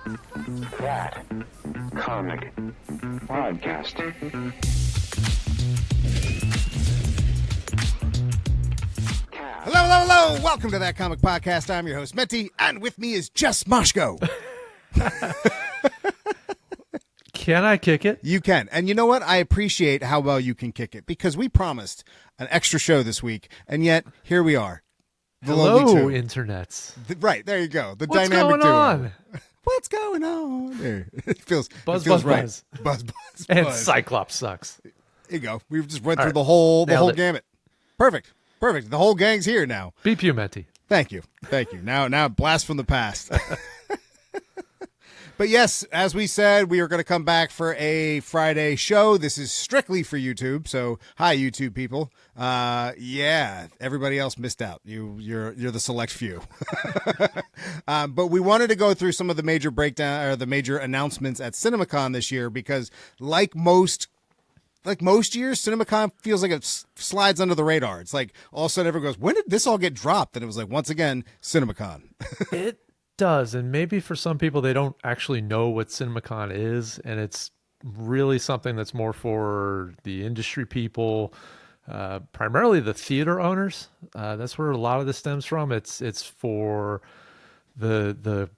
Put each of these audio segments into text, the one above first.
That comic podcast. Hello, hello, hello. Welcome to That Comic Podcast. I'm your host, Mendte, and with me is just Mashko. Can I kick it? You can. And you know what? I appreciate how well you can kick it because we promised an extra show this week, and yet here we are. The Hello, lonely two. internets. Right, there you go. The What's dynamic going duo. on? What's going on? There. It feels right. Buzz. Buzz. And Cyclops sucks. There you go. We've just went through right. the whole Nailed it. gamut. Perfect. The whole gang's here now. Beep you, Mendte. Thank you. Now blast from the past. But yes, as we said, we are going to come back for a Friday show. This is strictly for YouTube. So hi, YouTube people. Yeah, everybody else missed out. You're the select few. But we wanted to go through some of the major major announcements at CinemaCon this year because like most years, CinemaCon feels like it slides under the radar. It's like all of a sudden everyone goes, when did this all get dropped? And it was like, once again, CinemaCon. It does. And maybe for some people, they don't actually know what CinemaCon is. And it's really something that's more for the industry people, primarily the theater owners. That's where a lot of this stems from. It's for the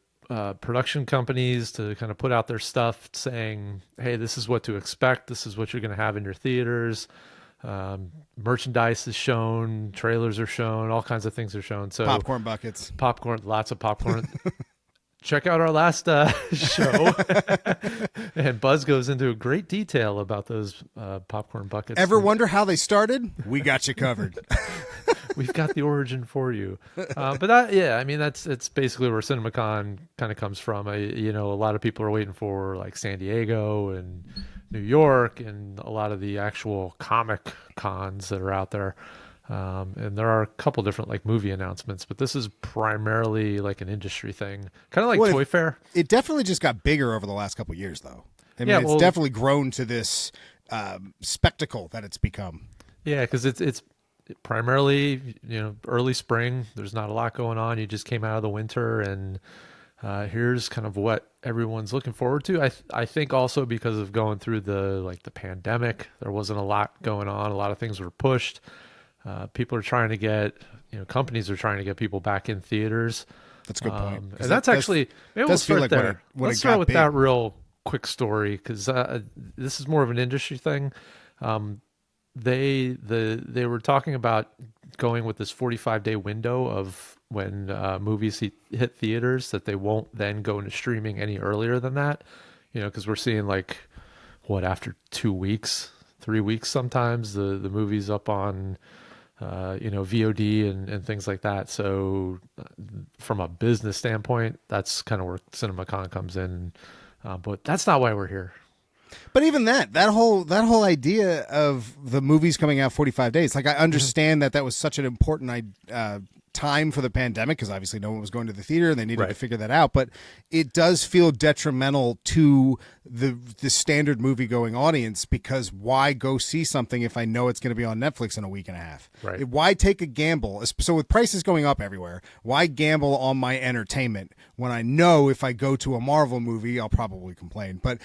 production companies to kind of put out their stuff saying, hey, this is what to expect. This is what you're going to have in your theaters. Merchandise is shown, trailers are shown, all kinds of things are shown. So Popcorn buckets. Lots of popcorn. Check out our last show. And Buzz goes into great detail about those popcorn buckets. Ever wonder how they started? We got you covered. We've got the origin for you. But it's basically where CinemaCon kind of comes from. A lot of people are waiting for like San Diego and New York and a lot of the actual comic cons that are out there. And there are a couple different like movie announcements, but this is primarily like an industry thing, kind of like Toy Fair. It definitely just got bigger over the last couple of years, though. I mean, it's definitely grown to this spectacle that it's become. Yeah, because it's primarily, early spring. There's not a lot going on. You just came out of the winter, and here's kind of what everyone's looking forward to. I think also because of going through the pandemic, there wasn't a lot going on. A lot of things were pushed. People are trying to get, companies are trying to get people back in theaters. That's a good point. And that's actually, maybe we'll start there. Let's start with that real quick story because this is more of an industry thing. They were talking about going with this 45-day window of when movies hit theaters, that they won't then go into streaming any earlier than that, because we're seeing after 2 weeks, 3 weeks sometimes, the movie's up on VOD and things like that. So from a business standpoint, that's kind of where CinemaCon comes in. But that's not why we're here. But even that whole idea of the movies coming out 45 days, like I understand that was such an important time for the pandemic because obviously no one was going to the theater and they needed to figure that out. But it does feel detrimental to the standard movie going audience because why go see something if I know it's going to be on Netflix in a week and a half? Right. Why take a gamble? So with prices going up everywhere, why gamble on my entertainment when I know if I go to a Marvel movie, I'll probably complain, but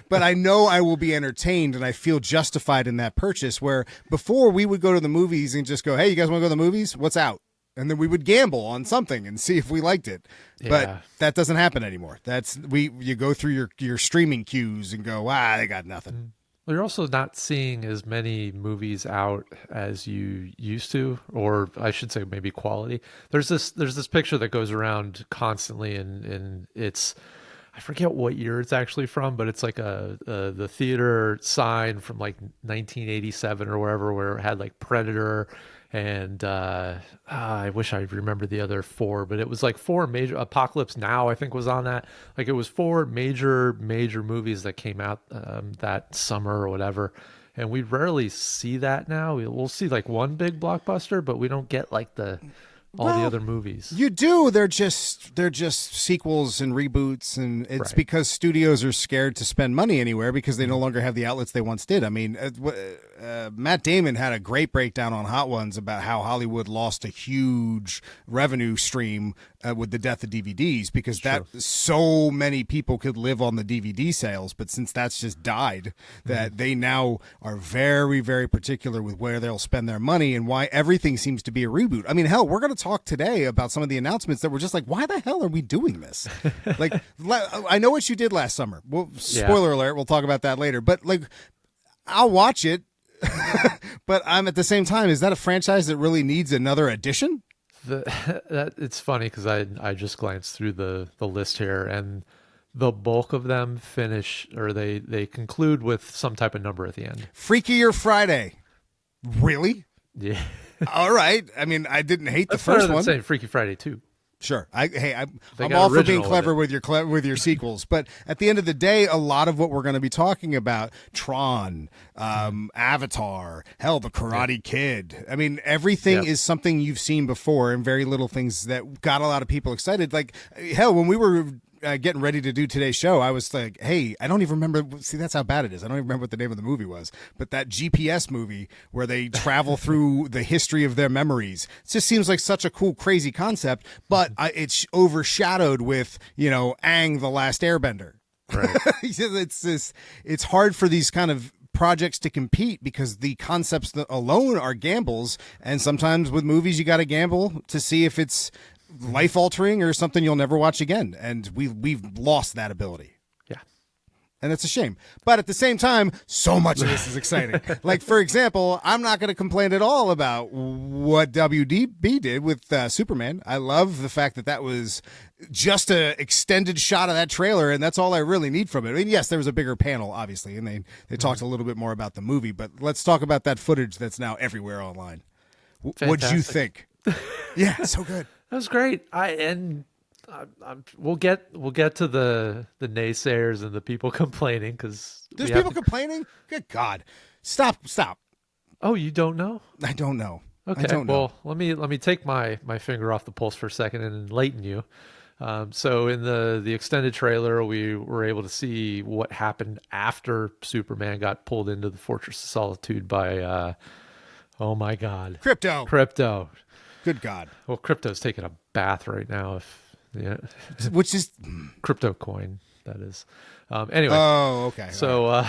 but I know I will be entertained and I feel justified in that purchase, where before we would go to the movies and just go, hey, you guys want to go to the movies? What's out? And then we would gamble on something and see if we liked it. Yeah. But that doesn't happen anymore. You go through your streaming queues and go, they got nothing. Well, you're also not seeing as many movies out as you used to, or I should say maybe quality. There's this picture that goes around constantly, and it's, I forget what year it's actually from, but it's like the theater sign from like 1987 or wherever, where it had like Predator and I wish I remembered the other four, but it was like four major. Apocalypse Now, I think, was on that. Like it was four major movies that came out that summer or whatever. And we rarely see that now. We'll see like one big blockbuster, but we don't get like the the other movies. You do. They're just sequels and reboots, and it's because studios are scared to spend money anywhere because they no longer have the outlets they once did. I mean, Matt Damon had a great breakdown on Hot Ones about how Hollywood lost a huge revenue stream with the death of DVDs because so many people could live on the DVD sales, but since that's just died, that they now are very, very particular with where they'll spend their money and why everything seems to be a reboot. I mean, hell, we're going to talk today about some of the announcements that were just like, why the hell are we doing this? Like, I know what you did last summer. Well, spoiler alert, we'll talk about that later, but like, I'll watch it. But I'm at the same time, is that a franchise that really needs another edition? It's funny because I just glanced through the list here, and the bulk of them finish or they conclude with some type of number at the end. Freakier Friday, really? Yeah. All right. I mean, I didn't hate the That's first better than one. saying Freaky Friday 2. Sure. I'm got all for being original clever with your sequels, but at the end of the day, a lot of what we're going to be talking about, Tron, Avatar, hell, the Karate Kid. I mean, everything is something you've seen before, and very little things that got a lot of people excited. Like, hell, when we were getting ready to do today's show, I was like, hey, I don't even remember. See, that's how bad it is. I don't even remember what the name of the movie was. But that GPS movie where they travel through the history of their memories, it just seems like such a cool, crazy concept. But it's overshadowed with, Aang the Last Airbender. Right. It's hard for these kind of projects to compete because the concepts alone are gambles. And sometimes with movies, you got to gamble to see if it's life-altering or something you'll never watch again, and we've lost that ability. Yeah, and it's a shame. But at the same time, so much of this is exciting. Like, for example, I'm not going to complain at all about what WDB did with Superman. I love the fact that was just an extended shot of that trailer, and that's all I really need from it. I mean, yes, there was a bigger panel, obviously, and they talked a little bit more about the movie, but let's talk about that footage that's now everywhere online. What'd you think? Yeah, so good. That was great. We'll get to the naysayers and the people complaining because there's people complaining. Good God, stop! Oh, you don't know? I don't know. Okay, well, let me take my finger off the pulse for a second and enlighten you. So in the extended trailer, we were able to see what happened after Superman got pulled into the Fortress of Solitude by, oh my God, Crypto. Good God. Well, Crypto's taking a bath right now. Which is crypto coin, that is. Anyway. Oh, okay. So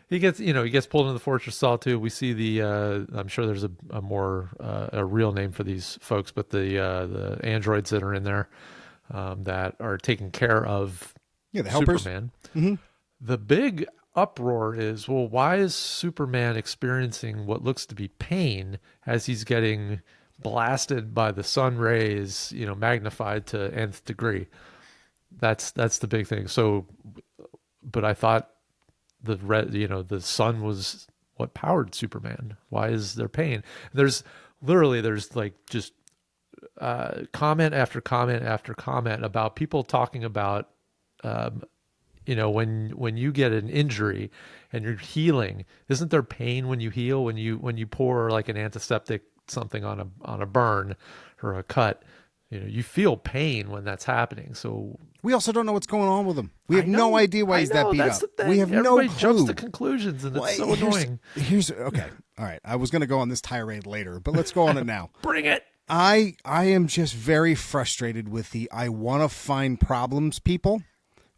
he gets pulled into the Fortress of Solitude. We see I'm sure there's a more a real name for these folks, but the androids that are in there that are taking care of the helpers. Superman. Mm-hmm. The big uproar is, well, why is Superman experiencing what looks to be pain as he's getting blasted by the sun rays, magnified to nth degree? That's the big thing. So, but I thought the sun was what powered Superman. Why is there pain? There's like just comment after comment after comment about people talking about when you get an injury and you're healing, isn't there pain when you heal? When you pour like an antiseptic something on a burn or a cut, you feel pain when that's happening. So we also don't know what's going on with him. We have no idea why he's that beat up. We have Everybody no clue. Jumps to conclusions, and it's so annoying. Okay, all right. I was going to go on this tirade later, but let's go on it now. Bring it. I am just very frustrated with the I want to find problems people.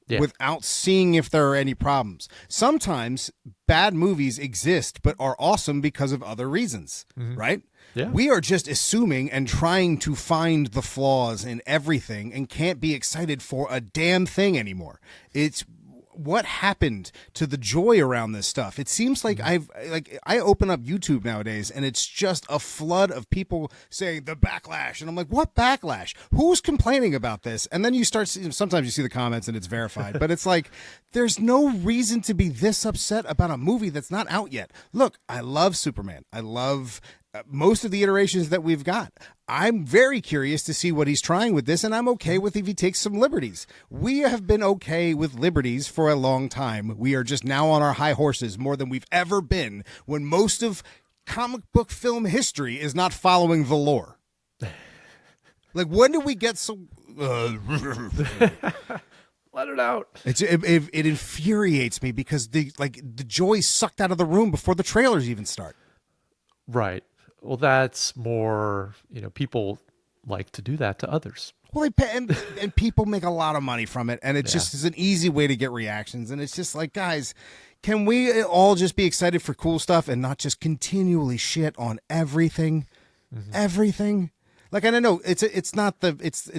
Yeah. Without seeing if there are any problems. Sometimes bad movies exist but are awesome because of other reasons, right? Yeah. We are just assuming and trying to find the flaws in everything and can't be excited for a damn thing anymore. It's what happened to the joy around this stuff? It seems like I open up YouTube nowadays and it's just a flood of people saying the backlash. And I'm like, what backlash? Who's complaining about this? And then you start seeing, sometimes you see the comments and it's verified, but it's like, there's no reason to be this upset about a movie that's not out yet. Look, I love Superman. I love most of the iterations that we've got. I'm very curious to see what he's trying with this, and I'm okay with if he takes some liberties. We have been okay with liberties for a long time. We are just now on our high horses more than we've ever been when most of comic book film history is not following the lore. Like, when did we get so... Let it out. It infuriates me because the joy is sucked out of the room before the trailers even start. Right. Well, that's more, people like to do that to others. Well, they pay, and people make a lot of money from it, and it just is an easy way to get reactions. And it's just like, guys, can we all just be excited for cool stuff and not just continually shit on everything? Mm-hmm. Everything. Like, I don't know, it's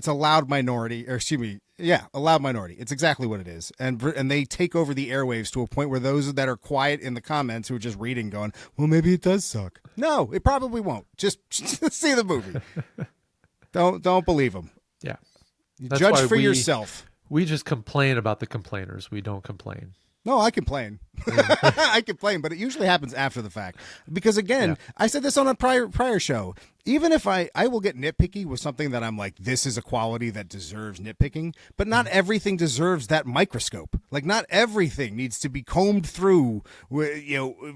a loud minority, or excuse me, a loud minority. It's exactly what it is, and they take over the airwaves to a point where those that are quiet in the comments who are just reading, going, well, maybe it does suck. No, it probably won't. Just see the movie. Don't believe them. Yeah, judge for yourself. We just complain about the complainers. We don't complain. No, I complain. I complain, but it usually happens after the fact. Because again, I said this on a prior show. Even if I will get nitpicky with something that I'm like, this is a quality that deserves nitpicking, but not everything deserves that microscope. Like, not everything needs to be combed through,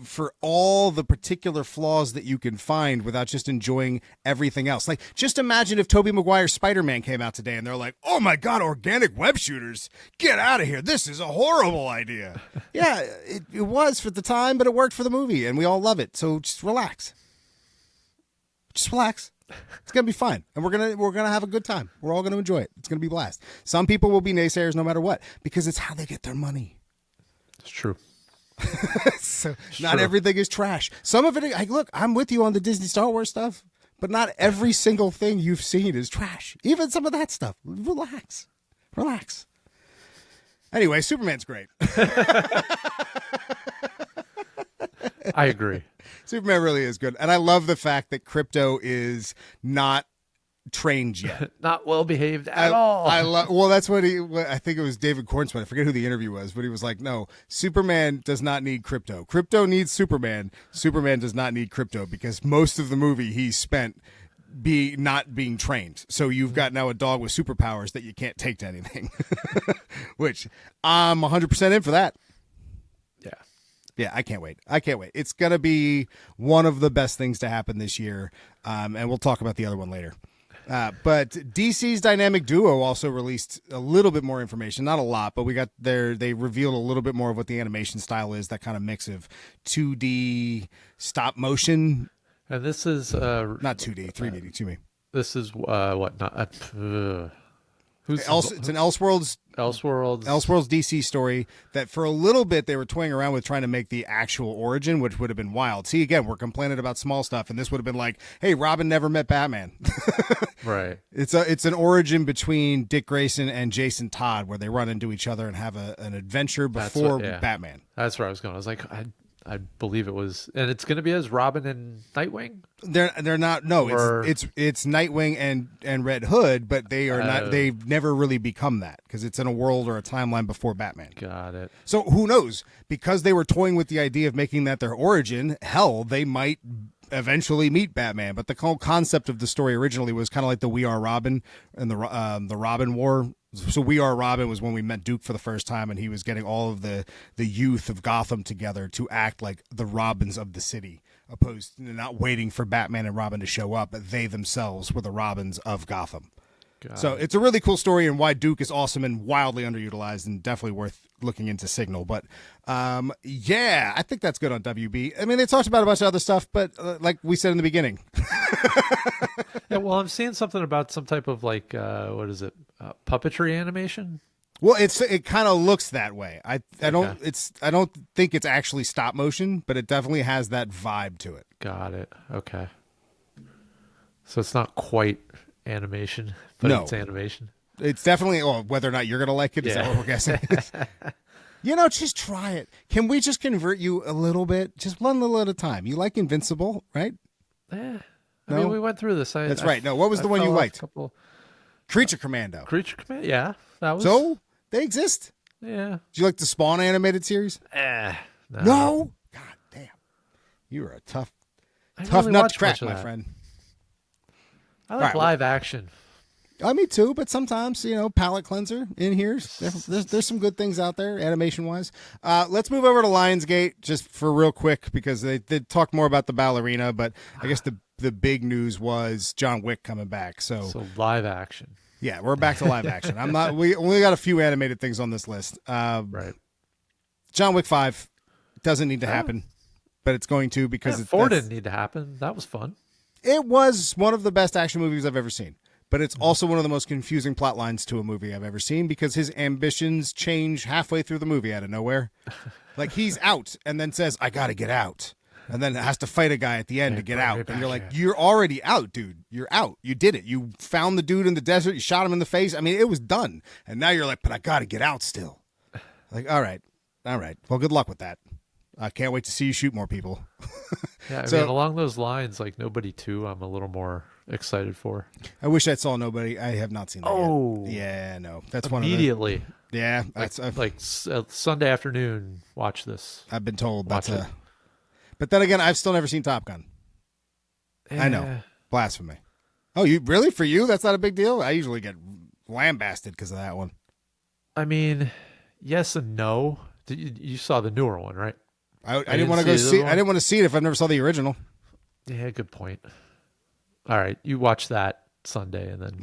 for all the particular flaws that you can find without just enjoying everything else. Like, just imagine if Tobey Maguire's Spider-Man came out today and they're like, oh my God, organic web shooters, get out of here. This is a horrible idea. Yeah, it was for the time, but it worked for the movie and we all love it. So just relax. Just relax. It's gonna be fine, and we're gonna have a good time. We're all gonna enjoy it. It's gonna be a blast. Some people will be naysayers no matter what, because it's how they get their money. It's true. So not everything is trash. Some of it. Look, I'm with you on the Disney Star Wars stuff, but not every single thing you've seen is trash. Even some of that stuff. Relax. Anyway, Superman's great. I agree. Superman really is good. And I love the fact that Krypto is not trained yet. Not well behaved at all. Well, that's what I think it was David Cornsman. I forget who the interview was, but he was like, no, Superman does not need Krypto. Krypto needs Superman. Superman does not need Krypto, because most of the movie he spent not being trained. So you've got now a dog with superpowers that you can't take to anything, which I'm 100% in for that. Yeah, I can't wait. It's going to be one of the best things to happen this year, and we'll talk about the other one later. But DC's Dynamic Duo also released a little bit more information. Not a lot, but they revealed a little bit more of what the animation style is, that kind of mix of 2D stop motion. And this is... not 2D, 3D, excuse me. This is what? Not... It's an Elseworlds DC story that for a little bit they were toying around with trying to make the actual origin, which would have been wild. See, again, we're complaining about small stuff, and this would have been like, hey, Robin never met Batman. Right. It's an origin between Dick Grayson and Jason Todd, where they run into each other and have an adventure before Batman. That's where I was going. I was like, I believe it was, and it's going to be as Robin and Nightwing. They're not. No, it's Nightwing and Red Hood, but they are not. They've never really become that, because it's in a world or a timeline before Batman. Got it. So who knows? Because they were toying with the idea of making that their origin. Hell, they might eventually meet Batman. But the whole concept of the story originally was kind of like the We Are Robin and the Robin War. So We Are Robin was when we met Duke for the first time, and he was getting all of the youth of Gotham together to act like the Robins of the city, opposed to not waiting for Batman and Robin to show up, but they themselves were the Robins of Gotham. So it's a really cool story, and why Duke is awesome and wildly underutilized, and definitely worth looking into Signal. But I think that's good on WB. I mean, they talked about a bunch of other stuff, but like we said in the beginning. Yeah, well, I'm seeing something about some type of like, what is it? Puppetry animation. Well, it kind of looks that way. I don't think it's actually stop motion, but it definitely has that vibe to it. Got it. Okay. So it's not quite animation, but it's animation. It's definitely, whether or not you're going to like it, is that what we're guessing? Just try it. Can we just convert you a little bit? Just one little at a time. You like Invincible, right? Yeah. I mean, we went through this. That's right. No, what was the one you liked? Creature Commando. Creature Commando, yeah. That was... So, they exist. Yeah. Do you like the Spawn animated series? No? God damn. You are a tough nut to crack, my friend. I like live action. Me too, but sometimes, palate cleanser in here. There's some good things out there, animation-wise. Let's move over to Lionsgate just for real quick, because they did talk more about the ballerina, but I guess the big news was John Wick coming back. So live action. Yeah, we're back to live action. I'm not. We only got a few animated things on this list. Right. John Wick 5 doesn't need to happen, but it's going to because Four didn't need to happen. That was fun. It was one of the best action movies I've ever seen, but it's also one of the most confusing plot lines to a movie I've ever seen because his ambitions change halfway through the movie out of nowhere. Like he's out and then says, "I got to get out." And then has to fight a guy at the end to get out. And you're like, you're already out, dude. You're out. You did it. You found the dude in the desert. You shot him in the face. I mean, it was done. And now you're like, but I got to get out still. Like, all right. Well, good luck with that. I can't wait to see you shoot more people. Yeah, I mean, along those lines, like Nobody 2, I'm a little more excited for. I wish I saw Nobody. I have not seen that yet. Yeah, no. That's one of the... Immediately. Yeah. That's Sunday afternoon, watch this. I've been told that's a... But then again, I've still never seen Top Gun. I know. Blasphemy. Oh, you really? For you, that's not a big deal? I usually get lambasted because of that one. I mean, yes and no. You saw the newer one, right? I didn't want to go see. I didn't want to see it if I never saw the original. Yeah, good point. All right, you watch that Sunday, and then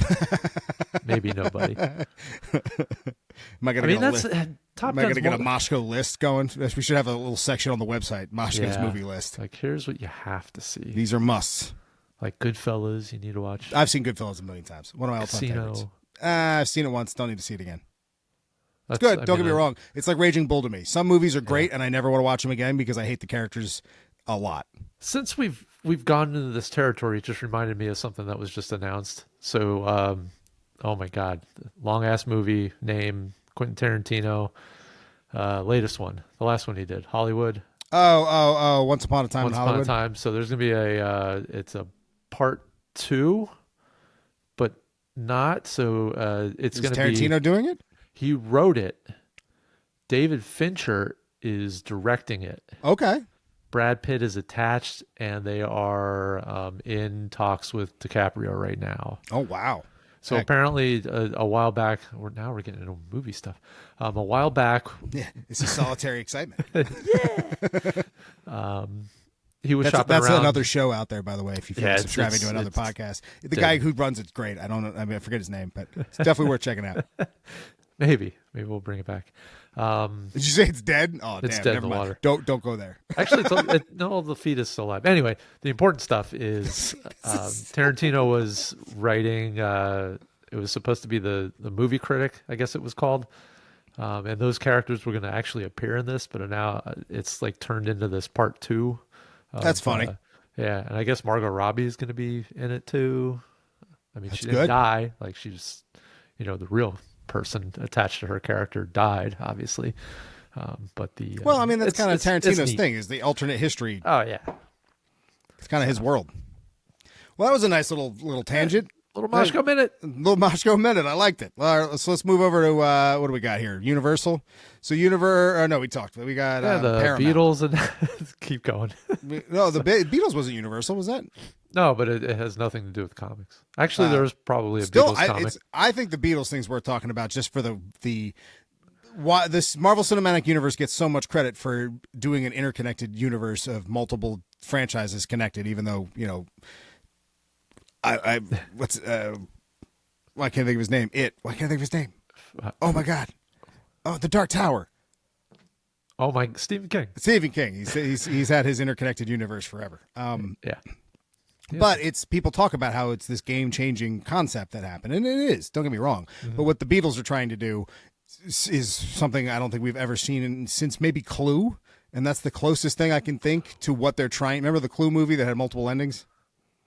maybe Nobody. Am I going to get a Mashko list going? We should have a little section on the website, Mashko's movie list. Like, here's what you have to see. These are musts. Like Goodfellas, you need to watch. I've seen Goodfellas a million times. One of my all-time favorites. I've seen it once. Don't need to see it again. It's good. Don't get me wrong. It's like Raging Bull to me. Some movies are great, and I never want to watch them again because I hate the characters a lot. Since we've gone into this territory, it just reminded me of something that was just announced. So, oh my God, long ass movie name, Quentin Tarantino, latest one, the last one he did, Hollywood. Oh, Once Upon a Time in Hollywood. Once Upon a Time. So there's gonna be it's a part 2, but not. So it's gonna be Tarantino doing it. He wrote it. David Fincher is directing it. Okay. Brad Pitt is attached, and they are in talks with DiCaprio right now. Oh, wow. So apparently a while back, now we're getting into movie stuff. A while back. Yeah, it's a solitary excitement. Yeah. He was shopping around. That's another show out there, by the way, if you feel subscribing to another podcast. The guy who runs it's great. I don't know. I mean, I forget his name, but it's definitely worth checking out. Maybe we'll bring it back. Did you say it's dead? Oh, it's damn, dead never in the mind. water. Don't go there. Actually, no, the feet is still alive. Anyway, the important stuff is Tarantino was writing. It was supposed to be the movie critic, I guess it was called, and those characters were going to actually appear in this, but now it's like turned into this part 2. That's funny. Yeah, and I guess Margot Robbie is going to be in it too. I mean, she didn't good. die. Like she's, the real person attached to her character died, obviously. But the well, I mean, that's kind of Tarantino's thing, is the alternate history. Oh yeah, it's kind of his world. Well, that was a nice little tangent. Little Mashko minute. Little Mashko minute. I liked it. All right, so let's move over to what do we got here? Universal. So we talked. We got the Paramount. Beatles and keep going. No, the Beatles wasn't Universal, was that? No, but it has nothing to do with comics. Actually, there's probably a Beatles comic. I think the Beatles thing's worth talking about just for the why this Marvel Cinematic Universe gets so much credit for doing an interconnected universe of multiple franchises connected, even though I can't think of his name. Why can't I think of his name? Oh my God. Oh, The Dark Tower. Oh my, Stephen King. Stephen King. He's had his interconnected universe forever. Yeah. But people talk about how it's this game-changing concept that happened, and it is. Don't get me wrong. Mm-hmm. But what the Beatles are trying to do is something I don't think we've ever seen since maybe Clue, and that's the closest thing I can think to what they're trying. Remember the Clue movie that had multiple endings?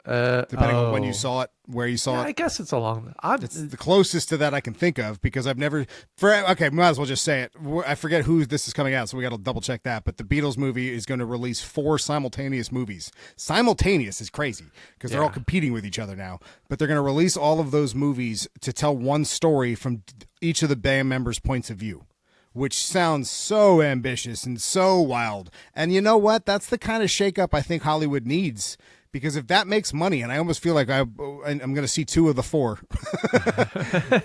Depending on when you saw it, where you saw it. I guess it's along. It's the closest to that I can think of because I've never. Okay, might as well just say it. I forget who this is coming out, so we got to double check that. But the Beatles movie is going to release 4 simultaneous movies. Simultaneous is crazy because they're all competing with each other now. But they're going to release all of those movies to tell one story from each of the band members' points of view, which sounds so ambitious and so wild. And you know what? That's the kind of shakeup I think Hollywood needs. Because if that makes money, and I almost feel like I'm going to see 2 of the 4.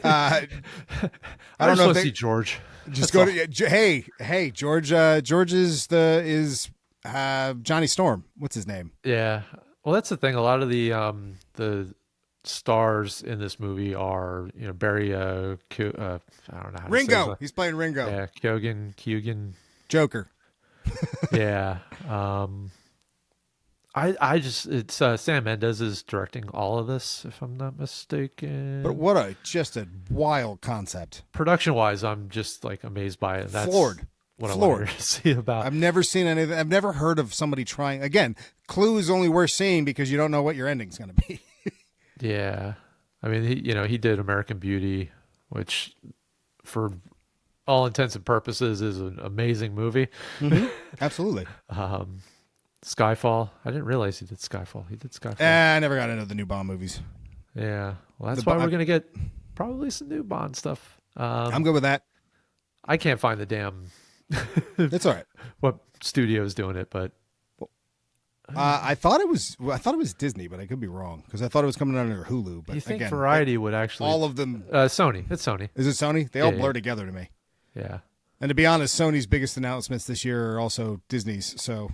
I don't know if see George. Just go to hey George. George is Johnny Storm. What's his name? Yeah. Well, that's the thing. A lot of the stars in this movie are, Barry, I don't know how to Ringo. say his He's playing Ringo. Yeah, Keoghan. Joker. Yeah. I just, it's Sam Mendes is directing all of this, if I'm not mistaken. But what just a wild concept. Production wise, I'm just like amazed by it. That's Floored. what I wanted to see about. I've never seen anything. I've never heard of somebody trying. Again, Clue is only worth seeing because you don't know what your ending's going to be. Yeah. I mean, he did American Beauty, which for all intents and purposes is an amazing movie. Mm-hmm. Absolutely. Skyfall. I didn't realize he did Skyfall. He did Skyfall. I never got into the new Bond movies. Yeah. Well, that's why we're going to get probably some new Bond stuff. I'm good with that. I can't find the damn... It's all right. What studio's doing it, but... I thought it was Disney, but I could be wrong because I thought it was coming under Hulu. But you think again, Variety would actually... All of them... Sony. It's Sony. Is it Sony? They all blur together to me. Yeah. And to be honest, Sony's biggest announcements this year are also Disney's. So,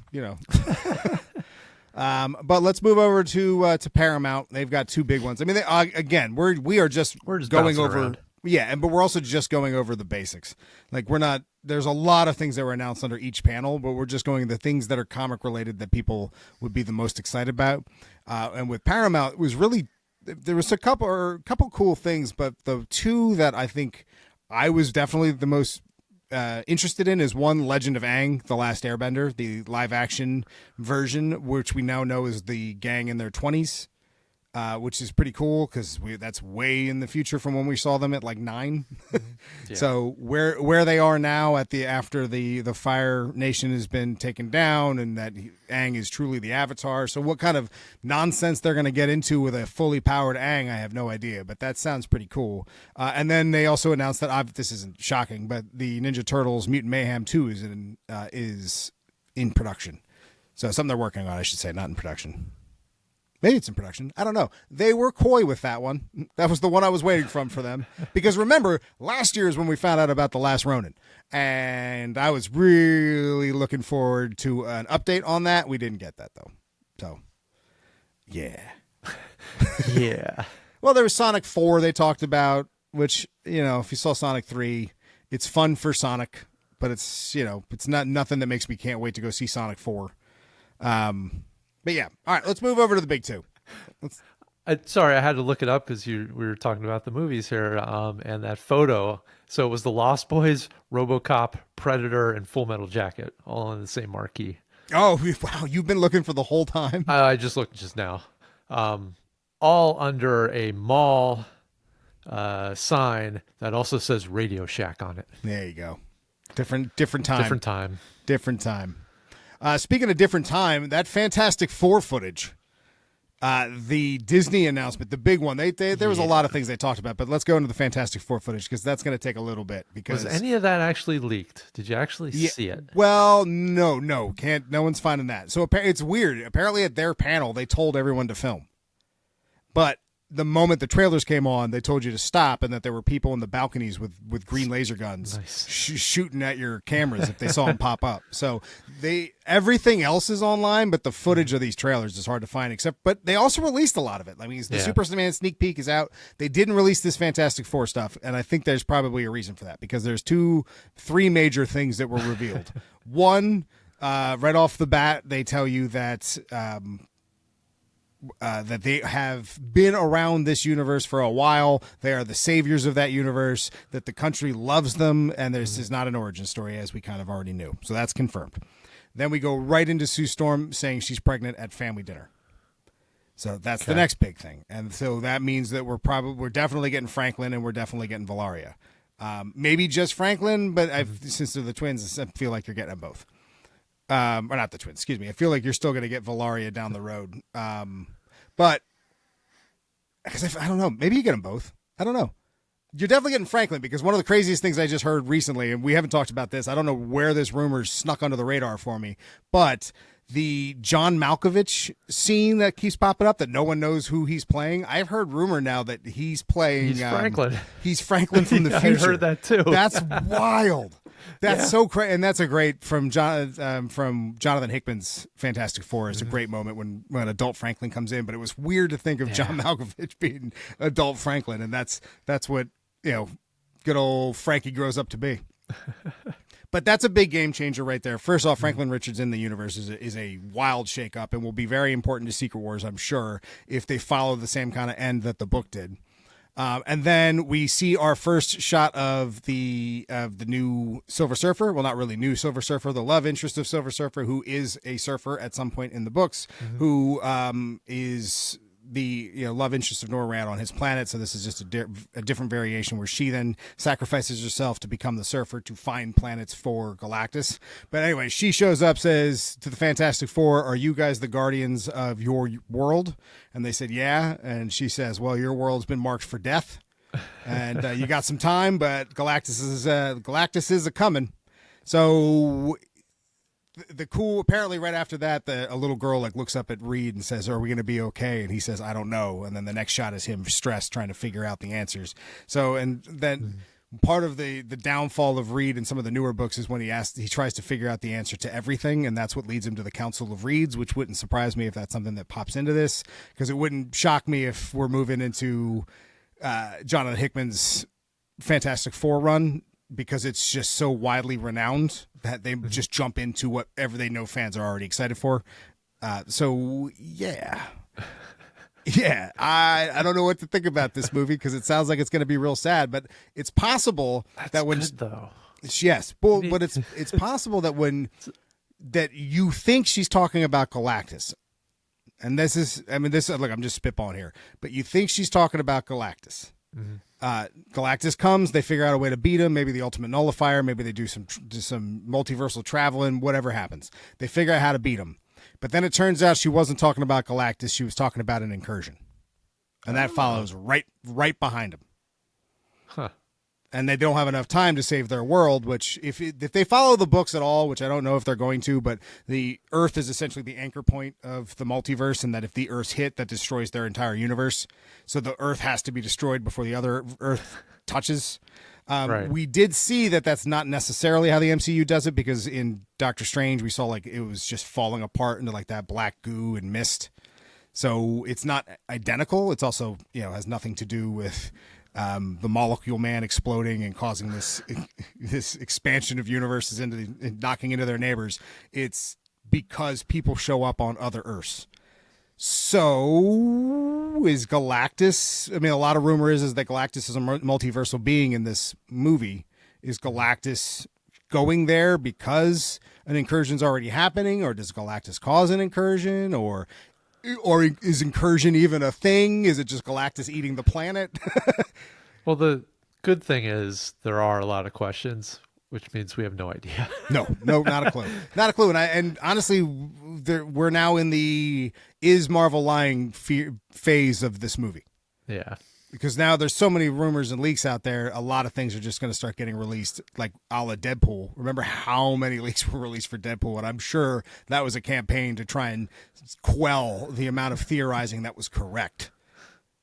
but let's move over to Paramount. They've got two big ones. I mean, we are just going over around. Yeah, but we're also just going over the basics. Like there's a lot of things that were announced under each panel, but we're just going the things that are comic related that people would be the most excited about. And with Paramount, it was really, there was a couple cool things, but the two that I think I was definitely the most interested in is one, Legend of Aang, The Last Airbender, the live action version, which we now know is the gang in their 20s. Which is pretty cool because that's way in the future from when we saw them at like 9. Yeah. So where they are now after the Fire Nation has been taken down and that Aang is truly the Avatar. So what kind of nonsense they're going to get into with a fully powered Aang, I have no idea, but that sounds pretty cool. And then they also announced that this isn't shocking, but the Ninja Turtles Mutant Mayhem 2 is in production. So something they're working on, I should say, not in production. Maybe it's in production. I don't know. They were coy with that one. That was the one I was waiting for them. Because remember, last year is when we found out about The Last Ronin. And I was really looking forward to an update on that. We didn't get that, though. So, yeah. Yeah. Well, there was Sonic 4 they talked about, which, if you saw Sonic 3, it's fun for Sonic. But it's, it's not nothing that makes me can't wait to go see Sonic 4. But yeah, all right, let's move over to the big two. Sorry, I had to look it up because we were talking about the movies here, and that photo. So it was the Lost Boys, RoboCop, Predator, and Full Metal Jacket, all on the same marquee. Oh, wow, you've been looking for the whole time? I just looked just now. All under a mall sign that also says Radio Shack on it. There you go. Different time. Different time. Speaking of different time, that Fantastic Four footage, the Disney announcement, the big one, there was a lot of things they talked about, but let's go into the Fantastic Four footage because that's going to take a little bit. Because was any of that actually leaked? Did you actually see it? Well, no, no one's finding that. So it's weird. Apparently at their panel, they told everyone to film, but the moment the trailers came on, they told you to stop and that there were people in the balconies with green laser guns shooting at your cameras if they saw them pop up. So everything else is online, but the footage of these trailers is hard to find but they also released a lot of it. I mean, the Superman sneak peek is out. They didn't release this Fantastic Four stuff. And I think there's probably a reason for that because there's 3 major things that were revealed. One, right off the bat, they tell you that, that they have been around this universe for a while. They are the saviors of that universe, that the country loves them, and this is not an origin story, as we kind of already knew. So that's confirmed. Then we go right into Sue Storm saying she's pregnant at family dinner. So that's the next big thing. And so that means that we're definitely getting Franklin and we're definitely getting Valeria. Maybe just Franklin, but since they're the twins, I feel like you're getting them both. Or not the twins, excuse me. I feel like you're still going to get Valeria down the road. But because I don't know, maybe you get them both. I don't know. You're definitely getting Franklin because one of the craziest things I just heard recently, and we haven't talked about this, I don't know where this rumor snuck under the radar for me, but the John Malkovich scene that keeps popping up that no one knows who he's playing. I've heard rumor now that he's playing. He's Franklin. He's Franklin from the future. I heard that too. That's wild. That's so crazy, and that's a great from Jonathan Hickman's Fantastic Four. It's a great moment when adult Franklin comes in, but it was weird to think of John Malkovich being adult Franklin, and that's what good old Frankie grows up to be. But that's a big game changer right there. First off, Franklin Richards in the universe is a wild shakeup and will be very important to Secret Wars, I'm sure, if they follow the same kind of end that the book did. And then we see our first shot of the new Silver Surfer. Well, not really new Silver Surfer, the love interest of Silver Surfer, who is a surfer at some point in the books, who is the love interest of Nora Rand on his planet. So this is just a different variation where she then sacrifices herself to become the surfer to find planets for Galactus. But anyway, she shows up, says to the Fantastic Four, "Are you guys the guardians of your world?" And they said, "Yeah." And she says, "Well, your world's been marked for death, and you got some time, but Galactus is a coming." So the cool, apparently right after that, a little girl looks up at Reed and says, "Are we going to be okay?" And he says, "I don't know." And then the next shot is him stressed trying to figure out the answers. So, and then part of the downfall of Reed in some of the newer books is when he tries to figure out the answer to everything. And that's what leads him to the Council of Reeds, which wouldn't surprise me if that's something that pops into this, because it wouldn't shock me if we're moving into Jonathan Hickman's Fantastic Four run, because it's just so widely renowned that they just jump into whatever they know fans are already excited for. So yeah, I don't know what to think about this movie, because it sounds like it's going to be real sad, but it's possible that when good, though. Yes, but it's possible that you think she's talking about Galactus. And this is, look, I'm just spitballing here, but you think she's talking about Galactus. Galactus comes, they figure out a way to beat him, maybe the ultimate nullifier, maybe they do some multiversal traveling, whatever happens. They figure out how to beat him. But then it turns out she wasn't talking about Galactus, she was talking about an incursion. And that follows right behind him. Huh. And they don't have enough time to save their world, which if they follow the books at all, which I don't know if they're going to, but the Earth is essentially the anchor point of the multiverse, and that if the Earth's hit, that destroys their entire universe. So the Earth has to be destroyed before the other Earth touches. Right. We did see that that's not necessarily how the MCU does it, because in Doctor Strange, we saw it was just falling apart into that black goo and mist. So it's not identical. It's also, has nothing to do with the Molecule Man exploding and causing this expansion of universes knocking into their neighbors. It's because people show up on other Earths. So is Galactus? A lot of rumor is that Galactus is a multiversal being in this movie. Is Galactus going there because an incursion's already happening, or does Galactus cause an incursion, or is incursion even a thing? Is it just Galactus eating the planet? Well, the good thing is there are a lot of questions, which means we have no idea. No, not a clue. Not a clue. And honestly, we're now in the is Marvel lying phase of this movie. Yeah. Because now there's so many rumors and leaks out there, a lot of things are just going to start getting released, like a la Deadpool. Remember how many leaks were released for Deadpool? And I'm sure that was a campaign to try and quell the amount of theorizing that was correct.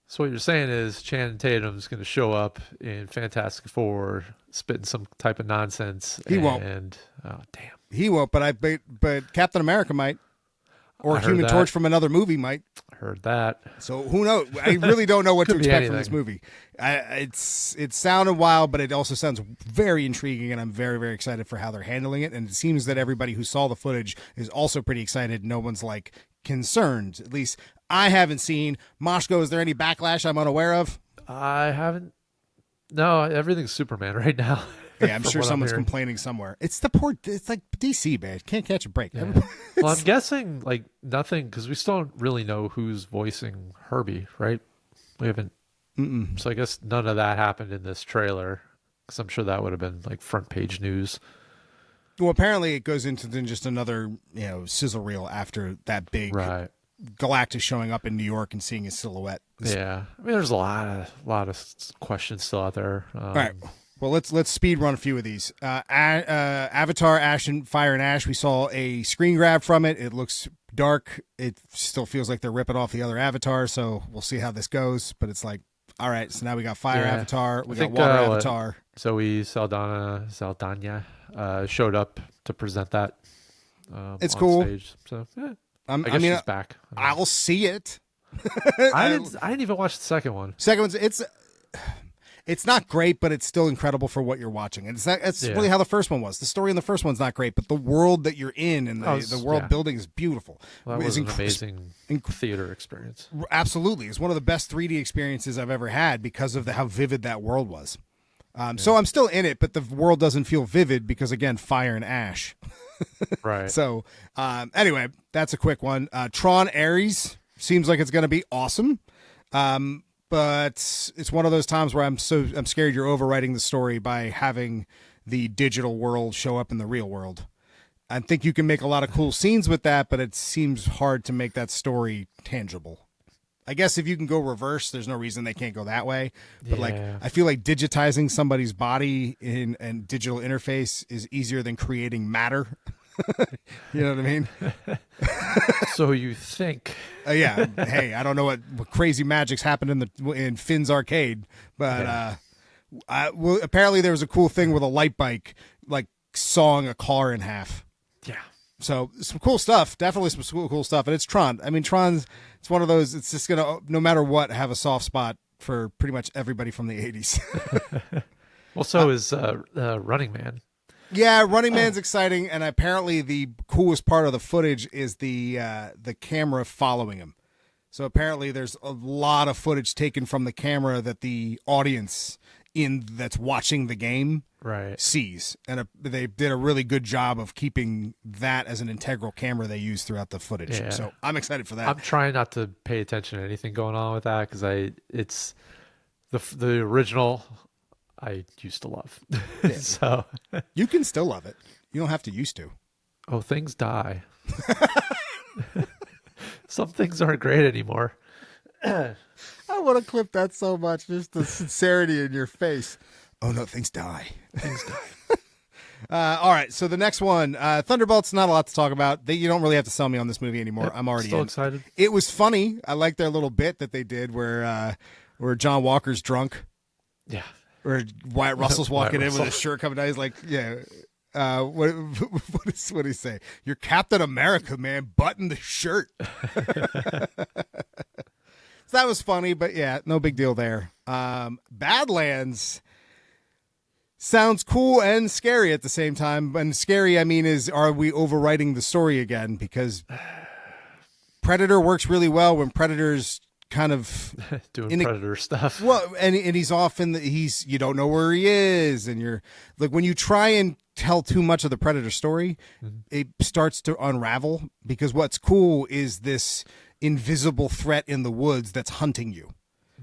So what you're saying is Channing Tatum's going to show up in Fantastic Four, spitting some type of nonsense. He won't. Oh, damn. He won't, but Captain America might. Or Human Torch from another movie might. Heard that. So who knows? I really don't know what to expect from this movie. It sounded wild, but it also sounds very intriguing, and I'm very, very excited for how they're handling it. And it seems that everybody who saw the footage is also pretty excited. No one's concerned. At least I haven't seen. Mashko, is there any backlash I'm unaware of? I haven't. No, everything's Superman right now. Yeah, I'm sure someone's complaining somewhere. It's like DC, man. Can't catch a break. Yeah. Well, I'm guessing nothing, because we still don't really know who's voicing Herbie, right? We haven't. So I guess none of that happened in this trailer, because I'm sure that would have been front page news. Well, apparently it goes into then just another sizzle reel after that big Galactus showing up in New York and seeing his silhouette. Yeah, there's a lot of questions still out there. All right. Well, let's speed run a few of these. Avatar, Fire and Ash. We saw a screen grab from it. It looks dark. It still feels like they're ripping off the other Avatar, so we'll see how this goes. But it's All right, so now we got Fire Yeah. Avatar, we I got think, Water Avatar. Zoe Saldana showed up to present that It's on cool. stage. So yeah, I I guess mean, she's back. I'll see it. I didn't even watch the second one. Second one's it's not great, but it's still incredible for what you're watching. And it's really how the first one was. The story in the first one's not great, but the world that you're in and the world building is beautiful. Well, that was an amazing theater experience. Absolutely. It's one of the best 3D experiences I've ever had because of how vivid that world was. So I'm still in it, but the world doesn't feel vivid because, again, fire and ash. Right. So anyway, that's a quick one. Tron Ares seems like it's going to be awesome. But it's one of those times where I'm scared you're overwriting the story by having the digital world show up in the real world. I think you can make a lot of cool scenes with that, but it seems hard to make that story tangible. I guess if you can go reverse, there's no reason they can't go that way. But I feel like digitizing somebody's body in a digital interface is easier than creating matter. You know what I mean? So you think? Yeah. Hey, I don't know what crazy magic's happened in Finn's arcade, but apparently there was a cool thing with a light bike, like sawing a car in half. Yeah. So some cool stuff. Definitely some cool stuff. And it's Tron. I mean, Tron's it's one of those. It's just gonna, no matter what, have a soft spot for pretty much everybody from the 80s. Well, so is Running Man. Yeah, Running Man's exciting, and apparently the coolest part of the footage is the camera following him. So apparently there's a lot of footage taken from the camera that the audience that's watching the game sees, and they did a really good job of keeping that as an integral camera they use throughout the footage. Yeah. So I'm excited for that. I'm trying not to pay attention to anything going on with that because it's the original. I used to love. Yeah. So you can still love it. You don't have to used to. Oh, things die. Some things aren't great anymore. I want to clip that so much. Just the sincerity in your face. Oh no, things die. Things die. All right, so the next one, Thunderbolts. Not a lot to talk about. You don't really have to sell me on this movie anymore. I'm already still excited. It was funny. I like their little bit that they did where John Walker's drunk. Yeah. Or Wyatt Russell's walking in with his shirt coming down. He's like, yeah. What did he say? You're Captain America, man. Button the shirt. So that was funny, but yeah, no big deal there. Badlands sounds cool and scary at the same time. And scary, I mean, are we overwriting the story again? Because Predator works really well when Predator's kind of doing Predator stuff. Well, and he's off you don't know where he is, and you're like, when you try and tell too much of the Predator story, it starts to unravel, because what's cool is this invisible threat in the woods that's hunting you.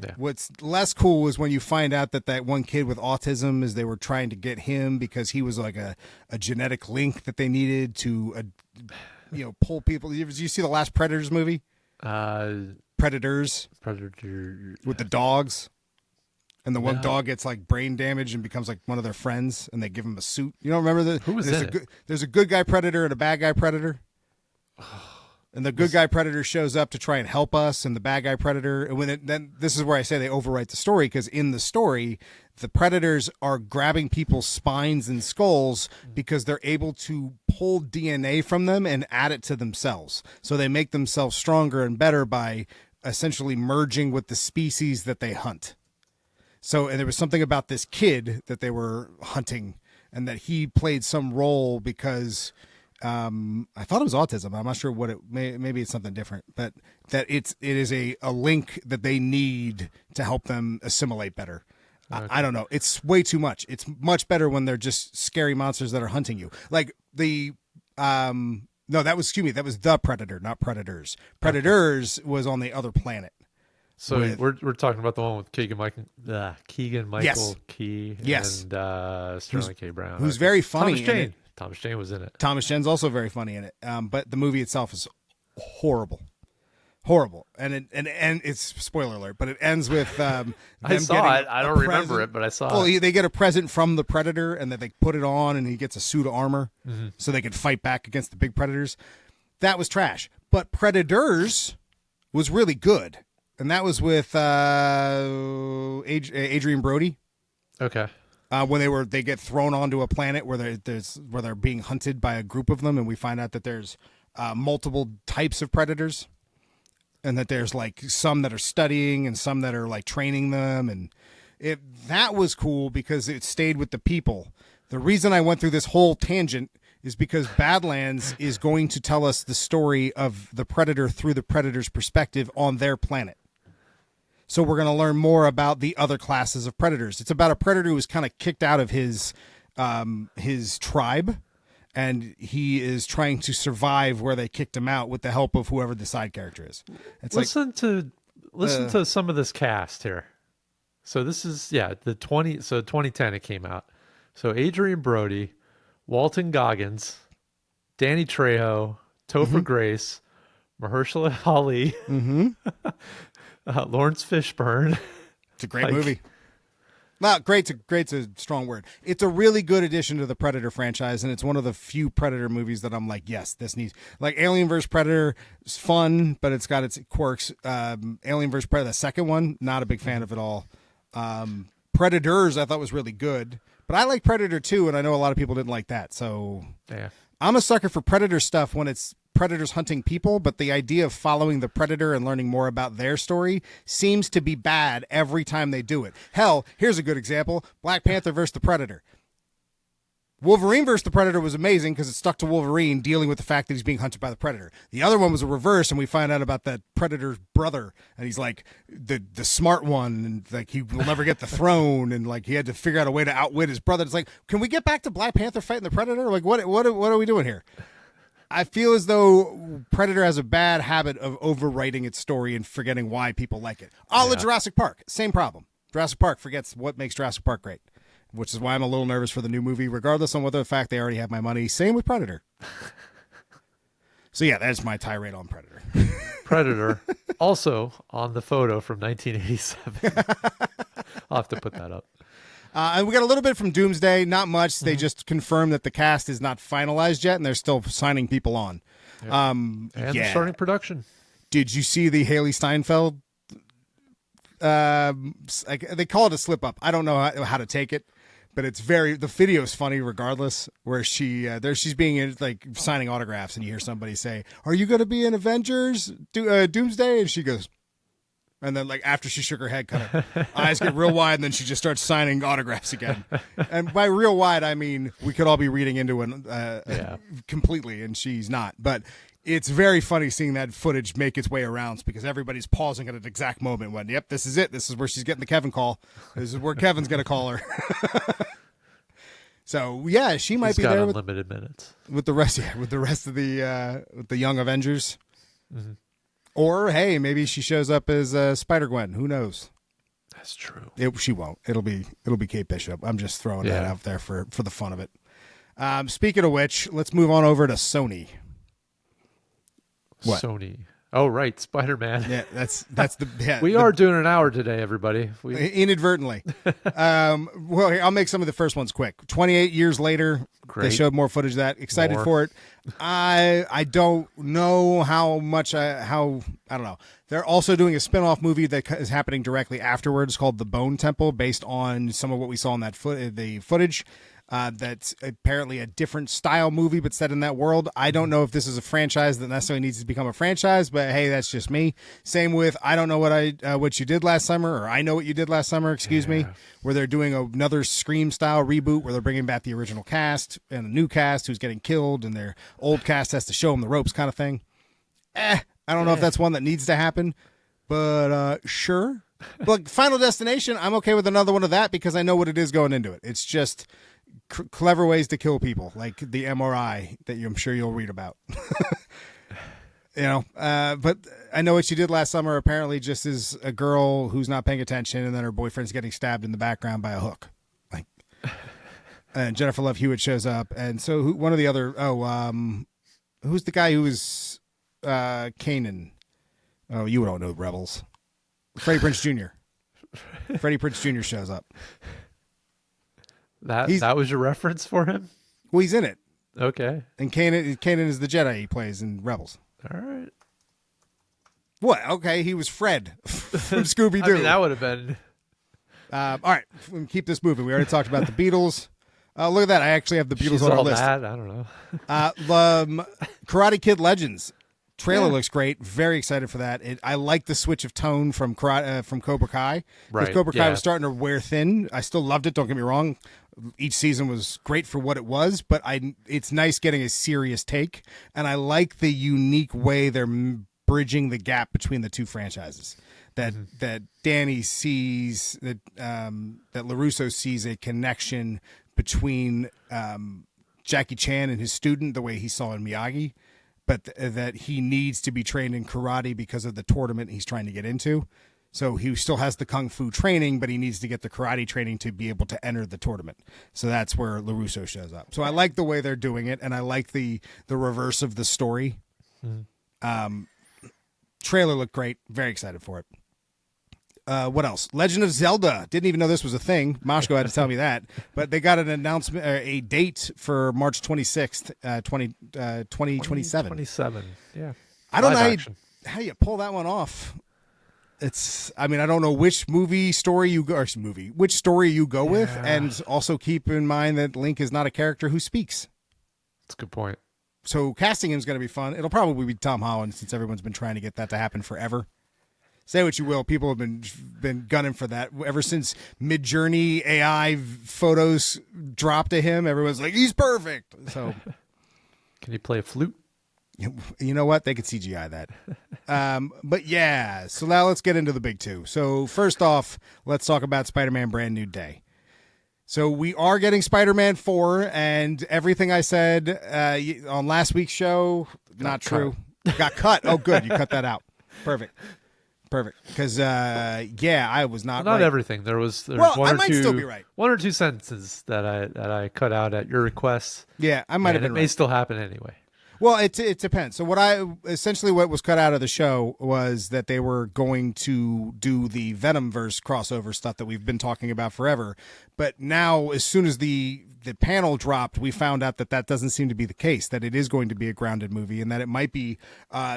Yeah. What's less cool is when you find out that one kid with autism is they were trying to get him because he was like a genetic link that they needed to pull people. Did you see the last Predators movie? Predators with the dogs, and the one dog gets like brain damage and becomes like one of their friends, and they give him a suit. You don't remember who was that? There's a good guy Predator and a bad guy Predator, and the good guy Predator shows up to try and help us, and the bad guy Predator. And then this is where I say they overwrite the story, because in the story, the Predators are grabbing people's spines and skulls because they're able to pull DNA from them and add it to themselves. So they make themselves stronger and better by essentially merging with the species that they hunt. So, and there was something about this kid that they were hunting, and that he played some role because I thought it was autism. I'm not sure what maybe it's something different, but that it is a link that they need to help them assimilate better. Okay. I don't know. It's way too much. It's much better when they're just scary monsters that are hunting you. Like no, that was the Predator, not Predators. Predators was on the other planet. So we're talking about the one with Keegan Michael yes. Key yes. and Sterling K. Brown. Who's very funny. Thomas Jane was in it. Thomas Jane's also very funny in it. But the movie itself is horrible. Horrible. And it's spoiler alert, but it ends with them I saw it. I don't remember it, but I saw it. Well, they get a present from the Predator, and then they put it on, and he gets a suit of armor so they can fight back against the big predators. That was trash. But Predators was really good. and that was with Adrian Brody. Okay. When they get thrown onto a planet where they're being hunted by a group of them, and we find out that there's multiple types of predators, and that there's like some that are studying and some that are like training them, and that was cool because it stayed with the people. The reason I went through this whole tangent is because Badlands is going to tell us the story of the predator through the predator's perspective on their planet. So we're going to learn more about the other classes of predators. It's about a predator who was kind of kicked out of his tribe, and he is trying to survive where they kicked him out with the help of whoever the side character is. It's listen to some of this cast here. So this is 2010 it came out. So Adrian Brody, Walton Goggins, Danny Trejo, Topher Grace, Mahershala Ali, Lawrence Fishburne. It's a great movie. Well, great's a strong word. It's a really good addition to the Predator franchise, and it's one of the few Predator movies that I'm like, yes, this needs. Like Alien vs. Predator is fun, but it's got its quirks. Alien vs. Predator, the second one, not a big fan of it all. Predators, I thought was really good, but I like Predator 2, and I know a lot of people didn't like that. So yeah, I'm a sucker for Predator stuff when it's predators hunting people, but the idea of following the predator and learning more about their story seems to be bad every time they do it. Hell, here's a good example. Black Panther versus the Predator. Wolverine versus the Predator was amazing because it stuck to Wolverine dealing with the fact that he's being hunted by the Predator. The other one was a reverse, and we find out about that Predator's brother, and he's like the smart one, and like he will never get the throne, and like he had to figure out a way to outwit his brother. It's like, can we get back to Black Panther fighting the Predator? Like, what are we doing here? I feel as though Predator has a bad habit of overwriting its story and forgetting why people like it. A la Jurassic Park, same problem. Jurassic Park forgets what makes Jurassic Park great, which is why I'm a little nervous for the new movie, regardless on whether the fact they already have my money. Same with Predator. So yeah, that's my tirade on Predator. Predator, also on the photo from 1987. I'll have to put that up. And we got a little bit from Doomsday, not much. They just confirmed that the cast is not finalized yet, and they're still signing people on. Yep. And they're starting production. Did you see the Haley Steinfeld? They call it a slip up. I don't know how to take it, but the video is funny regardless. Where she's being like signing autographs, and you hear somebody say, "Are you going to be in Avengers Doomsday?" And she goes. And then, like, after she shook her head, kind of eyes get real wide, and then she just starts signing autographs again. And by real wide, I mean we could all be reading into it completely, and she's not. But it's very funny seeing that footage make its way around because everybody's pausing at an exact moment when, yep, this is it. This is where she's getting the Kevin call. This is where Kevin's going to call her. So, yeah, she might be there unlimited minutes. With the rest of the young Avengers. Mm-hmm. Or, hey, maybe she shows up as Spider-Gwen. Who knows? That's true. She won't. It'll be Kate Bishop. I'm just throwing that out there for the fun of it. Speaking of which, let's move on over to Sony. What? Sony. Oh, right. Spider-Man. Yeah, that's the... Yeah, we are doing an hour today, everybody. Inadvertently. Well, here, I'll make some of the first ones quick. 28 years later, Great. They showed more footage of that. Excited for it. I don't know how much... I don't know. They're also doing a spin-off movie that is happening directly afterwards called The Bone Temple, based on some of what we saw in the footage. That's apparently a different style movie, but set in that world. I don't know if this is a franchise that necessarily needs to become a franchise, but hey, that's just me. Same with I don't know what you did last summer, or I know what you did last summer. Excuse me, where they're doing another Scream style reboot where they're bringing back the original cast and the new cast who's getting killed, and their old cast has to show them the ropes, kind of thing. I don't know if that's one that needs to happen, but sure. But Final Destination, I'm okay with another one of that because I know what it is going into it. It's just clever ways to kill people, like the MRI that I'm sure you'll read about. But I know what she did last summer apparently just is a girl who's not paying attention, and then her boyfriend's getting stabbed in the background by a hook. Like, and Jennifer Love Hewitt shows up, and so one of the other who's the guy who was Kanan? Oh, you don't know Rebels. Freddie Prinze Jr. Freddie Prinze Jr. shows up. That was your reference for him? Well, he's in it. Okay. And Kanan is the Jedi he plays in Rebels. All right. What? Okay, he was Fred from Scooby Doo. I mean, that would have been. All right, keep this moving. We already talked about the Beatles. Look at that. I actually have the Beatles She's on our all list. that. I don't know. Karate Kid Legends. Trailer looks great. Very excited for that. I like the switch of tone from Cobra Kai. Because Right, Cobra Kai yeah. was starting to wear thin. I still loved it. Don't get me wrong. Each season was great for what it was, but it's nice getting a serious take. And I like the unique way they're bridging the gap between the two franchises. That Danny sees, that LaRusso sees a connection between Jackie Chan and his student, the way he saw in Miyagi, but that he needs to be trained in karate because of the tournament he's trying to get into. So he still has the kung fu training, but he needs to get the karate training to be able to enter the tournament. So that's where LaRusso shows up. So I like the way they're doing it, and I like the reverse of the story. Trailer looked great. Very excited for it. What else? Legend of Zelda. Didn't even know this was a thing. Mashko had to tell me that. But they got an announcement, a date for March 26th, 2027. 27. Yeah. I don't Live know action. how you pull that one off. I don't know which story you go with, and also keep in mind that Link is not a character who speaks. That's a good point. So casting him is going to be fun. It'll probably be Tom Holland, since everyone's been trying to get that to happen forever. Say what you will, people have been gunning for that ever since Midjourney AI photos dropped to him. Everyone's like, he's perfect. So, Can you play a flute? you know what? They could CGI that. But yeah, so now let's get into the big two. So first off, let's talk about Spider-Man Brand New Day. So we are getting Spider-Man 4, and everything I said on last week's show, not true. Got cut. Oh, good. You cut that out. Perfect. Because, I was not Not right. everything. There's Well, one I or might two, still be right. one or two sentences that I cut out at your request. Yeah, I might have and been it may right. still happen anyway. Well, it depends. So what was cut out of the show was that they were going to do the Venomverse crossover stuff that we've been talking about forever. But now, as soon as the panel dropped, we found out that doesn't seem to be the case, that it is going to be a grounded movie, and that it might be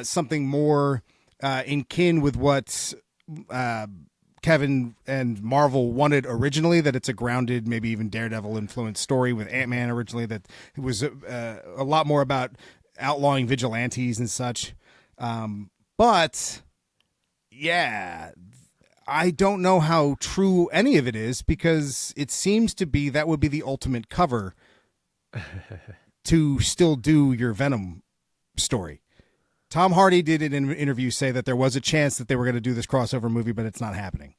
something more in kin with what Kevin and Marvel wanted originally, that it's a grounded, maybe even Daredevil influenced story with Ant-Man originally, that it was a lot more about outlawing vigilantes and such. But yeah, I don't know how true any of it is, because it seems to be that would be the ultimate cover to still do your Venom story. Tom Hardy did in an interview say that there was a chance that they were going to do this crossover movie, but it's not happening.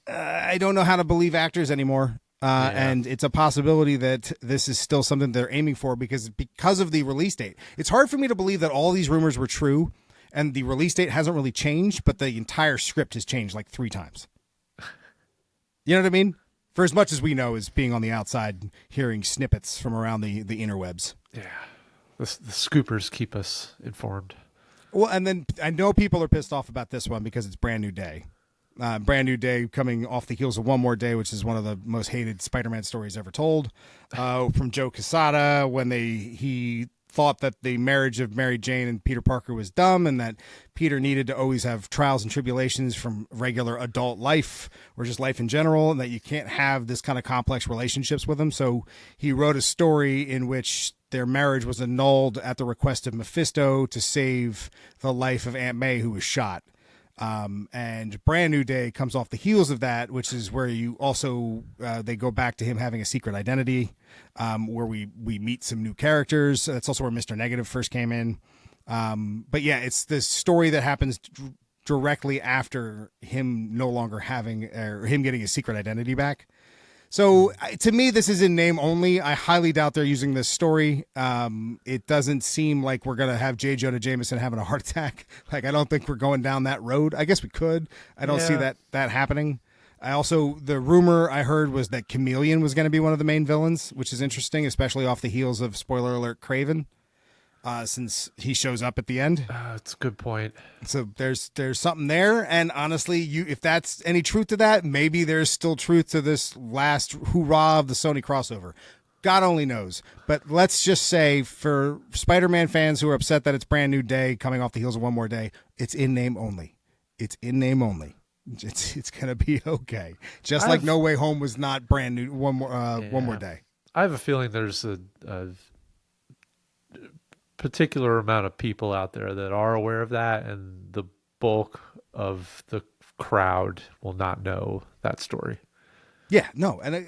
I don't know how to believe actors anymore. And it's a possibility that this is still something they're aiming for because of the release date. It's hard for me to believe that all these rumors were true and the release date hasn't really changed, but the entire script has changed like 3 times. You know what I mean? For as much as we know, as being on the outside, hearing snippets from around the interwebs. Yeah. The scoopers keep us informed. Well, and then I know people are pissed off about this one because it's Brand New Day. Brand New Day coming off the heels of One More Day, which is one of the most hated Spider-Man stories ever told, from Joe Quesada, when he thought that the marriage of Mary Jane and Peter Parker was dumb, and that Peter needed to always have trials and tribulations from regular adult life or just life in general, and that you can't have this kind of complex relationships with him. So he wrote a story in which their marriage was annulled at the request of Mephisto to save the life of Aunt May, who was shot. And Brand New Day comes off the heels of that, which is where you also they go back to him having a secret identity, where we meet some new characters. That's also where Mr. Negative first came in. But yeah, it's this story that happens directly after him no longer having, or him getting his secret identity back. So to me, this is in name only. I highly doubt they're using this story. It doesn't seem like we're going to have J. Jonah Jameson having a heart attack. Like, I don't think we're going down that road. I guess we could. I don't see that happening. The rumor I heard was that Chameleon was going to be one of the main villains, which is interesting, especially off the heels of, spoiler alert, Kraven. Since he shows up at the end. That's a good point. So there's something there, and honestly, if that's any truth to that, maybe there's still truth to this last hoorah of the Sony crossover. God only knows. But let's just say for Spider-Man fans who are upset that it's brand new day coming off the heels of One More Day, it's in name only. It's in name only. It's gonna be okay. Just like No Way Home was not brand new. One more day. I have a feeling there's a particular amount of people out there that are aware of that, and the bulk of the crowd will not know that story. Yeah, no, and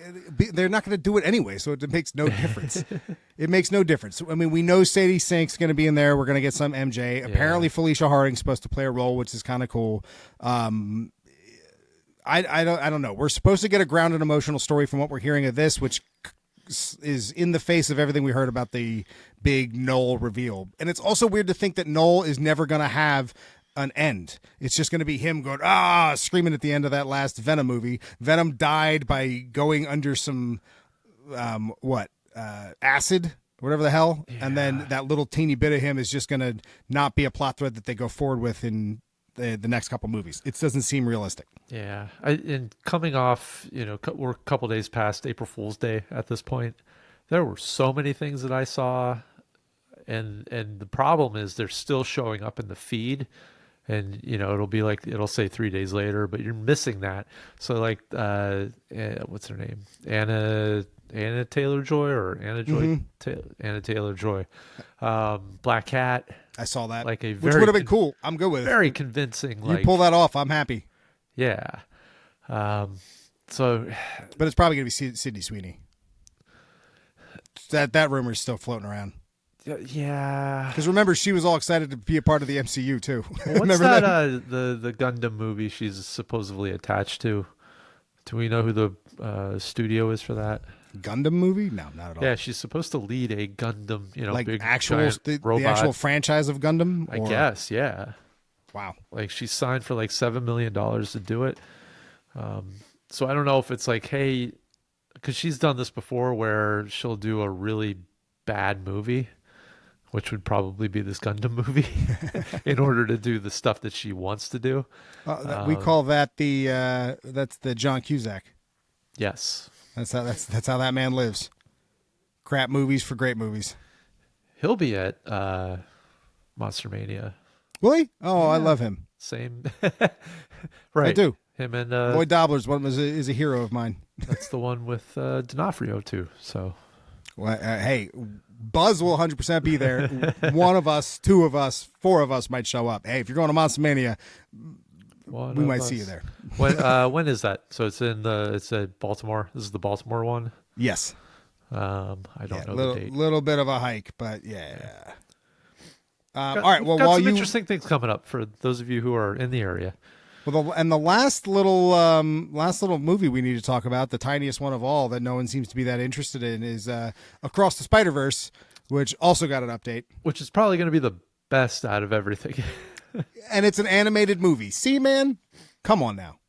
they're not going to do it anyway, so it makes no difference. It makes no difference. I mean, we know Sadie Sink's going to be in there. We're going to get some MJ. Yeah. Apparently, Felicia Harding's supposed to play a role, which is kind of cool. I don't know. We're supposed to get a grounded emotional story from what we're hearing of this, which is in the face of everything we heard about the big Noel reveal. And it's also weird to think that Noel is never going to have an end. It's just going to be him going screaming at the end of that last Venom movie. Venom died by going under some acid, whatever the hell, and then that little teeny bit of him is just going to not be a plot thread that they go forward with in the next couple movies. It doesn't seem realistic. Yeah, and coming off, we're a couple days past April Fool's Day at this point. There were so many things that I saw, and the problem is they're still showing up in the feed. And, it'll be like, it'll say 3 days later, but you're missing that. So like, what's her name? Anna Taylor-Joy or Anna Joy? Anna Taylor-Joy. Black Cat. I saw that. Like which would have been cool. I'm good with it. Very convincing. You pull that off, I'm happy. Yeah. But it's probably going to be Sydney Sweeney. That rumor is still floating around. Yeah, because remember she was all excited to be a part of the MCU too. What's remember that? The Gundam movie she's supposedly attached to? Do we know who the studio is for that? Gundam movie? No, not at all. Yeah, she's supposed to lead a Gundam, like big actual the actual franchise of Gundam. I guess, yeah. Wow. Like she signed for like $7 million to do it. So I don't know if it's like, hey, because she's done this before where she'll do a really bad movie, which would probably be this Gundam movie, in order to do the stuff that she wants to do. We call that that's the John Cusack. Yes, that's how that man lives. Crap movies for great movies. He'll be at Monster Mania. Will he? Oh, yeah. I love him. Same, right? I do. Him and Lloyd Dobler's one is a hero of mine. That's the one with D'Onofrio too. So, well, hey. Buzz will 100% be there. One of us, two of us, four of us might show up. Hey, if you're going to Monster Mania, we might see you there. When is that? So it's at Baltimore. This is the Baltimore one. Yes. I don't know the date. Little bit of a hike, but yeah. All right. Well, got some interesting things coming up for those of you who are in the area. Well, and the last little movie we need to talk about, the tiniest one of all that no one seems to be that interested in, is Across the Spider-Verse, which also got an update. Which is probably going to be the best out of everything. And it's an animated movie. See, man, come on now.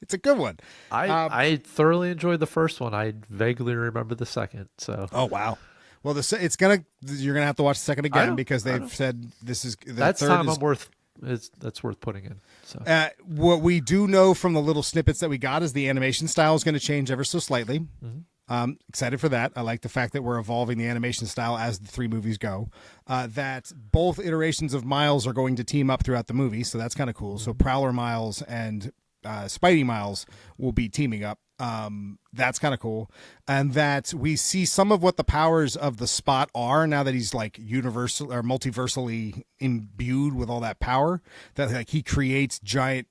It's a good one. I thoroughly enjoyed the first one. I vaguely remember the second. So. Oh wow. Well, you're gonna have to watch the second again because they've said this is the that's third time is, I'm worth. That's worth putting in. So what we do know from the little snippets that we got is the animation style is going to change ever so slightly. Mm-hmm. Excited for that. I like the fact that we're evolving the animation style as the three movies go. That both iterations of Miles are going to team up throughout the movie, so that's kind of cool. Mm-hmm. So Prowler Miles and Spidey Miles will be teaming up. That's kind of cool. And that we see some of what the powers of the Spot are now that he's like universal or multiversally imbued with all that power, that like he creates giant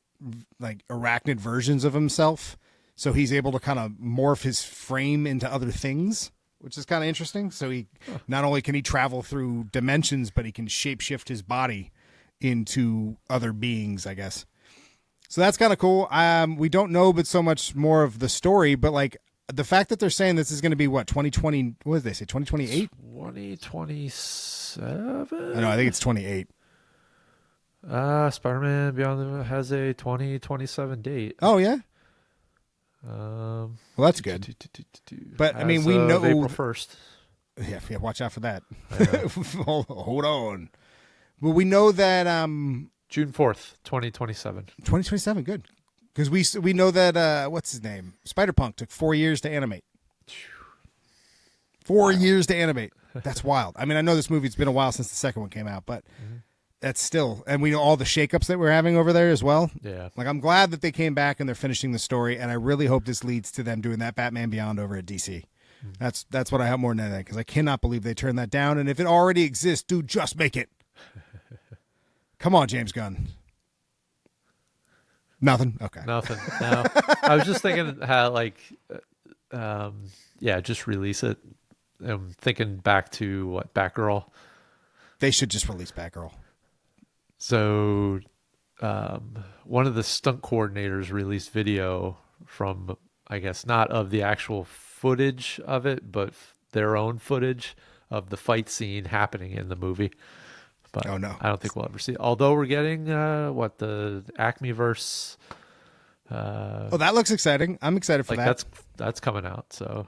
like arachnid versions of himself. So he's able to kind of morph his frame into other things, which is kind of interesting. So he not only can he travel through dimensions, but he can shapeshift his body into other beings, I guess. So that's kind of cool. We don't know, but so much more of the story. But like the fact that they're saying this is going to be what 2020? What did they say? 2028? 2027? No, I think it's 28. Spider-Man Beyond has a 2027 date. Oh yeah. Well, that's good. But I mean, we know April 1st. Yeah. Watch out for that. Hold on. Well, we know that. June 4th, 2027. 2027, good. Because we know that, what's his name? Spider-Punk took 4 years to animate. 4 years to animate. That's wild. I mean, I know this movie, it's been a while since the second one came out, but that's still, and we know all the shakeups that we're having over there as well. Yeah. Like, I'm glad that they came back and they're finishing the story, and I really hope this leads to them doing that Batman Beyond over at DC. That's what I have more than anything, because I cannot believe they turned that down, and if it already exists, dude, just make it. Come on, James Gunn. Nothing? Okay. Nothing. No. I was just thinking how, like, just release it. I'm thinking back to, what, Batgirl? They should just release Batgirl. So one of the stunt coordinators released video from, I guess, not of the actual footage of it, but their own footage of the fight scene happening in the movie. But oh, no. I don't think we'll ever see it. Although we're getting, the Acmeverse. That looks exciting. I'm excited for that. That's coming out, so...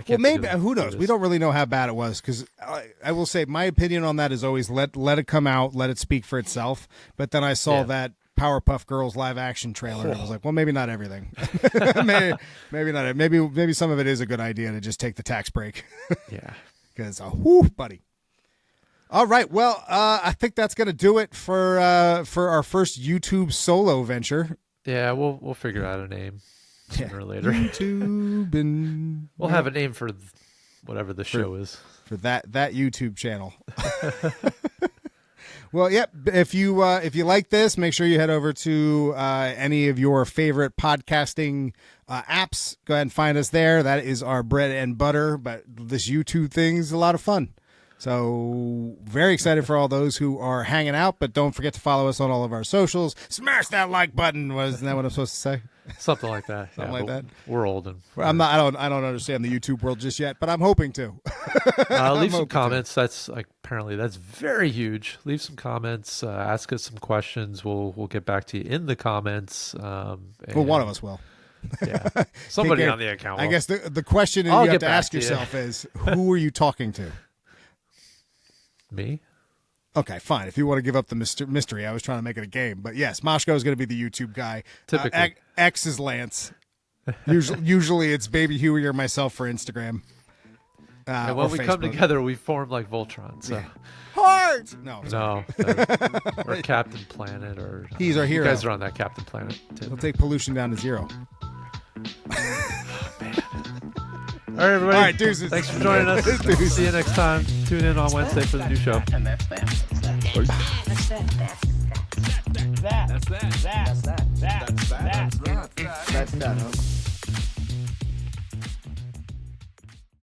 Well, maybe, who knows? We don't really know how bad it was, because I will say my opinion on that is always let it come out, let it speak for itself. But then I saw that Powerpuff Girls live action trailer, and I was like, well, maybe not everything. maybe not. Maybe some of it is a good idea to just take the tax break. Yeah. Because, buddy. All right. Well, I think that's going to do it for our first YouTube solo venture. Yeah, we'll figure out a name. Sooner or later. YouTube and we'll have a name for whatever the show is. For that YouTube channel. Well, yep. If you like this, make sure you head over to any of your favorite podcasting apps. Go ahead and find us there. That is our bread and butter. But this YouTube thing is a lot of fun. So very excited for all those who are hanging out. But don't forget to follow us on all of our socials. Smash that like button. Isn't that what I'm supposed to say? Something like that. Something like that. We're old and I'm not. I don't understand the YouTube world just yet, but I'm hoping to. Leave some comments. That's apparently that's very huge. Leave some comments. Ask us some questions. We'll get back to you in the comments. Well, one of us will. Yeah, somebody on the account. I guess the question you have to ask yourself is, who are you talking to? Me. Okay, fine. If you want to give up the mystery, I was trying to make it a game. But yes, Mashko is going to be the YouTube guy. Typically. X is Lance. Usually it's Baby Huey or myself for Instagram. And when we come together, we form like Voltron. So. Yeah. Heart! No. Or Captain Planet. Or he's our hero. You guys are on that Captain Planet, too. He'll take pollution down to zero. Oh, man. All right, everybody. All right, deuces. Thanks for joining us. See you next time. Tune in on Wednesday for the new show. That's that, huh?